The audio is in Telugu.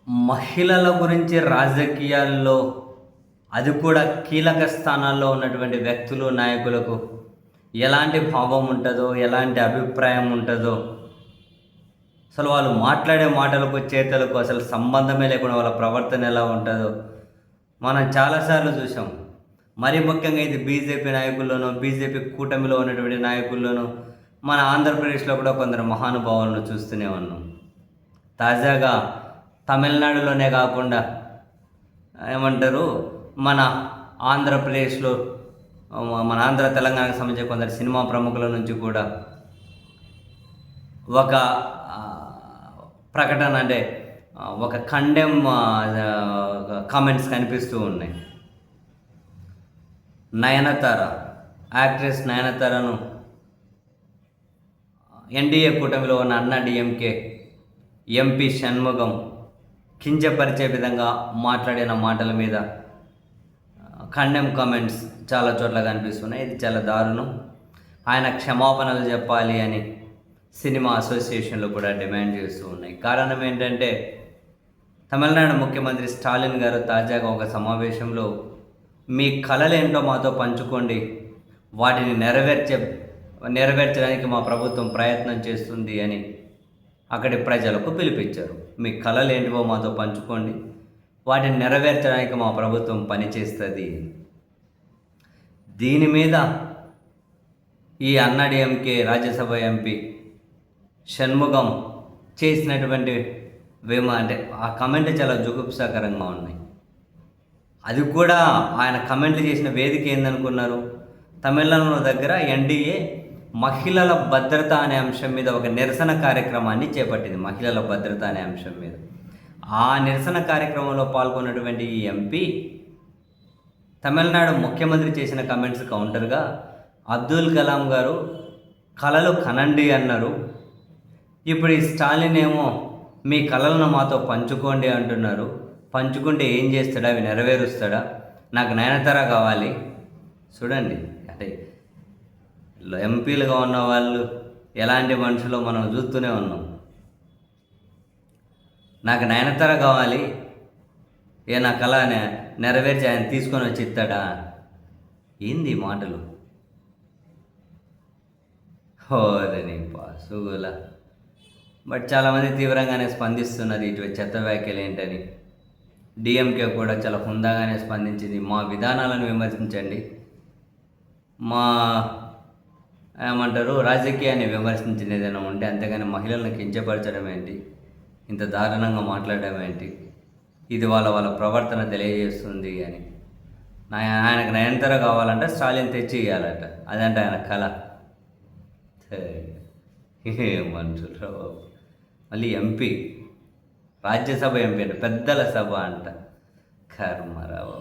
మహిళల గురించి రాజకీయాల్లో అది కూడా కీలక స్థానాల్లో ఉన్నటువంటి వ్యక్తులు, నాయకులకు ఎలాంటి భావం ఉంటుందో, ఎలాంటి అభిప్రాయం ఉంటుందో, అసలు వాళ్ళు మాట్లాడే మాటలకు, చేతలకు అసలు సంబంధమే లేకుండా వాళ్ళ ప్రవర్తన ఎలా ఉంటుందో మనం చాలాసార్లు చూసాం. మరీ ముఖ్యంగా ఇది బీజేపీ నాయకుల్లోనూ, బీజేపీ కూటమిలో ఉన్నటువంటి నాయకుల్లోనూ, మన ఆంధ్రప్రదేశ్లో కూడా కొందరు మహానుభావులను చూస్తూనే ఉన్నాం. తాజాగా తమిళనాడులోనే కాకుండా ఏమంటారు మన ఆంధ్రప్రదేశ్లో మన ఆంధ్ర తెలంగాణకు సంబంధించిన కొందరు సినిమా ప్రముఖుల నుంచి కూడా ఒక ప్రకటన అంటే ఒక కండెమ్ కామెంట్స్ కనిపిస్తూ ఉన్నాయి. నయనతార, యాక్ట్రెస్ నయనతారను ఎన్డీఏ కూటమిలో ఉన్న అన్నా డిఎంకే ఎంపీ షణ్ముగం కించపరిచే విధంగా మాట్లాడిన మాటల మీద కండెమ్ కామెంట్స్ చాలా చోట్ల కనిపిస్తున్నాయి. ఇది చాలా దారుణం. ఆయన క్షమాపణలు చెప్పాలి అని సినిమా అసోసియేషన్లు కూడా డిమాండ్ చేస్తూ ఉన్నాయి. కారణం ఏంటంటే తమిళనాడు ముఖ్యమంత్రి స్టాలిన్ గారు తాజాగా ఒక సమావేశంలో మీ కలలేంటో మాతో పంచుకోండి, వాటిని నెరవేర్చడానికి మా ప్రభుత్వం ప్రయత్నం చేస్తుంది అని అక్కడి ప్రజలకు పిలిపించారు. మీ కలలు ఏంటివో మాతో పంచుకోండి, వాటిని నెరవేర్చడానికి మా ప్రభుత్వం పనిచేస్తుంది. దీని మీద ఈ అన్నాడీఎంకే రాజ్యసభ ఎంపీ షణ్ముగం చేసినటువంటి అంటే ఆ కమెంట్ చాలా జుగుప్సాకరంగా ఉన్నాయి. అది కూడా ఆయన కమెంట్లు చేసిన వేదిక ఏందనుకున్నారు? తమిళనాడు దగ్గర ఎన్డీఏ మహిళల భద్రత అనే అంశం మీద ఒక నిరసన కార్యక్రమాన్ని చేపట్టింది. మహిళల భద్రత అనే అంశం మీద ఆ నిరసన కార్యక్రమంలో పాల్గొన్నటువంటి ఈ ఎంపీ తమిళనాడు ముఖ్యమంత్రి చేసిన కమెంట్స్ కౌంటర్గా అబ్దుల్ కలాం గారు కలలు కనండి అన్నారు. ఇప్పుడు ఈ స్టాలిన్ ఏమో మీ కలలను మాతో పంచుకోండి అంటున్నారు. పంచుకుంటే ఏం చేస్తాడా? అవి నెరవేరుస్తాడా? నాకు నయనతార కావాలి. చూడండి, అంటే ఎంపీలుగా ఉన్న వాళ్ళు ఎలాంటి మనుషులో మనం చూస్తూనే ఉన్నాం. నాకు నయనతార కావాలి, నా కళ నెరవేర్చి ఆయన తీసుకొని వచ్చి ఇస్తాడా? ఏంది మాటలు? హోరని పాసుగుల. బట్ చాలామంది తీవ్రంగానే స్పందిస్తున్నారు ఇటు చెత్త వ్యాఖ్యలు ఏంటని. డిఎంకే కూడా చాలా హుందాగానే స్పందించింది. మా విధానాలను విమర్శించండి, మా ఏమంటారు రాజకీయాన్ని విమర్శించిన ఏదైనా ఉంటే, అంతేగాని మహిళలను కించపరచడం ఏంటి, ఇంత దారుణంగా మాట్లాడడం ఏంటి, ఇది వాళ్ళ ప్రవర్తన తెలియజేస్తుంది అని. ఆయనకు నయనతార కావాలంటే స్టాలిన్ తెచ్చి ఇవ్వాలట, అదంటే ఆయన కళ. ఏ మనుషులు బాబు. మళ్ళీ ఎంపీ, రాజ్యసభ ఎంపీ అంటే పెద్దల సభ అంట. కర్మరావు.